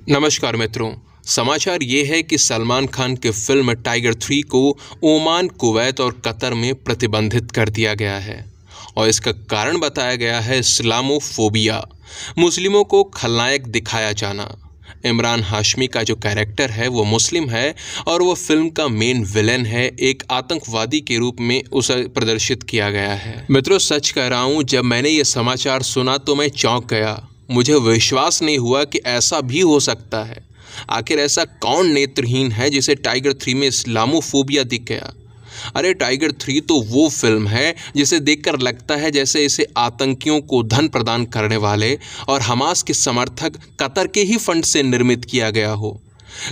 नमस्कार मित्रों। समाचार ये है कि सलमान खान के फिल्म टाइगर 3 को ओमान, कुवैत और कतर में प्रतिबंधित कर दिया गया है और इसका कारण बताया गया है इस्लामोफोबिया, मुस्लिमों को खलनायक दिखाया जाना। इमरान हाशमी का जो कैरेक्टर है वो मुस्लिम है और वो फिल्म का मेन विलेन है। एक आतंकवादी के रूप में उसे प्रदर्शित किया गया है। मित्रों, सच कह रहा हूँ, जब मैंने ये समाचार सुना तो मैं चौंक गया। मुझे विश्वास नहीं हुआ कि ऐसा भी हो सकता है। आखिर ऐसा कौन नेत्रहीन है जिसे टाइगर 3 में इस्लामोफोबिया दिख गया। अरे टाइगर 3 तो वो फिल्म है जिसे देखकर लगता है जैसे इसे आतंकियों को धन प्रदान करने वाले और हमास के समर्थक कतर के ही फंड से निर्मित किया गया हो।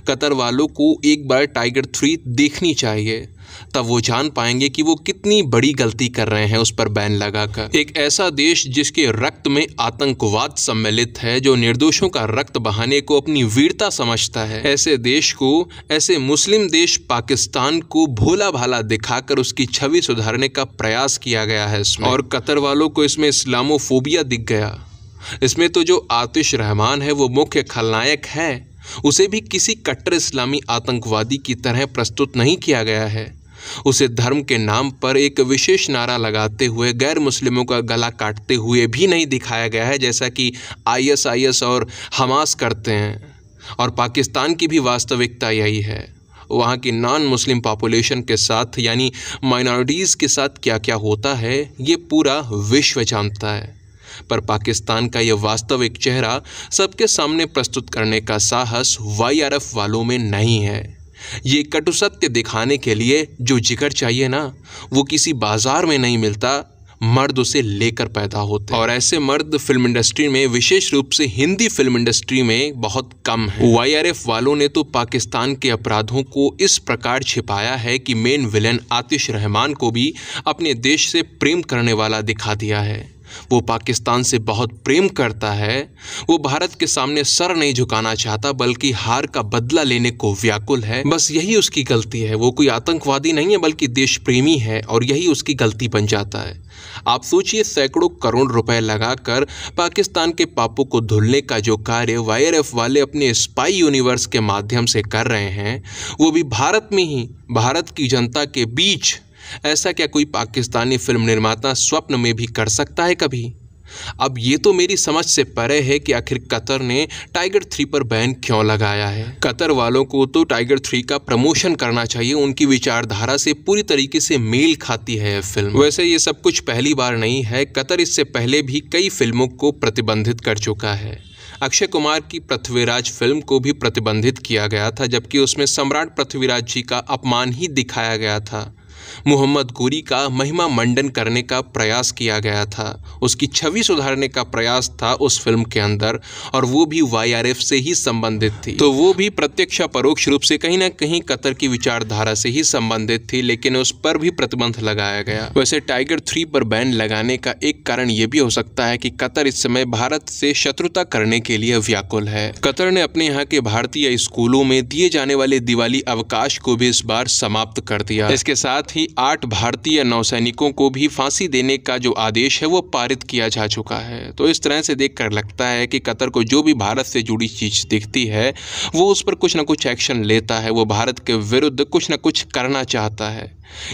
कतर वालों को एक बार टाइगर 3 देखनी चाहिए, तब वो जान पाएंगे कि वो कितनी बड़ी गलती कर रहे हैं उस पर बैन लगाकर। एक ऐसा देश जिसके रक्त में आतंकवाद सम्मिलित है, जो निर्दोषों का रक्त बहाने को अपनी वीरता समझता है, ऐसे देश को, ऐसे मुस्लिम देश पाकिस्तान को भोला भाला दिखाकर उसकी छवि सुधारने का प्रयास किया गया है इसमें। और कतर वालों को इसमें इस्लामोफोबिया दिख गया। इसमें तो जो आतिश रहमान है वो मुख्य खलनायक है, उसे भी किसी कट्टर इस्लामी आतंकवादी की तरह प्रस्तुत नहीं किया गया है। उसे धर्म के नाम पर एक विशेष नारा लगाते हुए गैर मुस्लिमों का गला काटते हुए भी नहीं दिखाया गया है, जैसा कि आईएसआईएस और हमास करते हैं। और पाकिस्तान की भी वास्तविकता यही है। वहाँ की नॉन मुस्लिम पॉपुलेशन के साथ, यानी माइनॉरिटीज़ के साथ क्या क्या होता है ये पूरा विश्व जानता है। पर पाकिस्तान का यह वास्तविक चेहरा सबके सामने प्रस्तुत करने का साहस वाईआरएफ वालों में नहीं है। ये कटु सत्य दिखाने के लिए जो जिगर चाहिए ना, वो किसी बाजार में नहीं मिलता, मर्द उसे लेकर पैदा होते हैं। और ऐसे मर्द फिल्म इंडस्ट्री में, विशेष रूप से हिंदी फिल्म इंडस्ट्री में बहुत कम है। वाईआरएफ वालों ने तो पाकिस्तान के अपराधों को इस प्रकार छिपाया है कि मेन विलेन आतिश रहमान को भी अपने देश से प्रेम करने वाला दिखा दिया है। वो पाकिस्तान से बहुत प्रेम करता है। वो भारत के सामने सर नहीं झुकाना चाहता, बल्कि हार का बदला लेने को व्याकुल है। बस यही उसकी गलती है। वो कोई आतंकवादी नहीं है, बल्कि देश प्रेमी है, और यही उसकी गलती बन जाता है। आप सोचिए, सैकड़ों करोड़ रुपए लगाकर पाकिस्तान के पापों को धुलने का जो कार्य वाईआरएफ वाले अपने स्पाई यूनिवर्स के माध्यम से कर रहे हैं, वो भी भारत में ही, भारत की जनता के बीच। ऐसा क्या कोई पाकिस्तानी फिल्म निर्माता स्वप्न में भी कर सकता है कभी? अब ये तो मेरी समझ से परे है कि आखिर कतर ने टाइगर 3 पर बैन क्यों लगाया है। कतर वालों को तो टाइगर 3 का प्रमोशन करना चाहिए। उनकी विचारधारा से पूरी तरीके से मेल खाती है यह फिल्म। वैसे ये सब कुछ पहली बार नहीं है। कतर इससे पहले भी कई फिल्मों को प्रतिबंधित कर चुका है। अक्षय कुमार की पृथ्वीराज फिल्म को भी प्रतिबंधित किया गया था, जबकि उसमें सम्राट पृथ्वीराज जी का अपमान ही दिखाया गया था। मोहम्मद गोरी का महिमा मंडन करने का प्रयास किया गया था, उसकी छवि सुधारने का प्रयास था उस फिल्म के अंदर, और वो भी वाईआरएफ से ही संबंधित थी। तो वो भी प्रत्यक्ष परोक्ष रूप से कहीं ना कहीं कतर की विचारधारा से ही संबंधित थी, लेकिन उस पर भी प्रतिबंध लगाया गया। वैसे टाइगर 3 पर बैन लगाने का एक कारण ये भी हो सकता है कि कतर इस समय भारत से शत्रुता करने के लिए व्याकुल है। कतर ने अपने यहाँ के भारतीय स्कूलों में दिए जाने वाले दिवाली अवकाश को भी इस बार समाप्त कर दिया। इसके साथ ही 8 भारतीय नौसैनिकों को भी फांसी देने का जो आदेश है वो पारित किया जा चुका है। तो इस तरह से देखकर लगता है कि कतर को जो भी भारत से जुड़ी चीज दिखती है वो उस पर कुछ ना कुछ एक्शन लेता है। वो भारत के विरुद्ध कुछ ना कुछ करना चाहता है।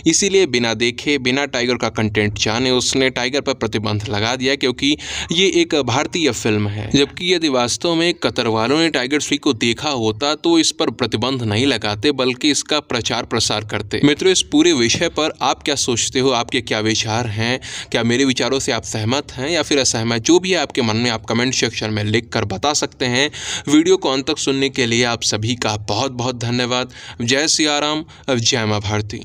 इसीलिए बिना देखे, बिना टाइगर का कंटेंट जाने उसने टाइगर पर प्रतिबंध लगा दिया, क्योंकि ये एक भारतीय फिल्म है। जबकि यदि वास्तव में कतर वालों ने टाइगर 3 को देखा होता तो इस पर प्रतिबंध नहीं लगाते, बल्कि इसका प्रचार प्रसार करते। मित्रों, इस पूरे विषय पर आप क्या सोचते हो? आपके क्या विचार हैं? क्या मेरे विचारों से आप सहमत हैं या फिर असहमत? जो भी है आपके मन में, आप कमेंट सेक्शन में लिख कर बता सकते हैं। वीडियो को अंत तक सुनने के लिए आप सभी का बहुत बहुत धन्यवाद। जय सिया राम, जय मां भारती।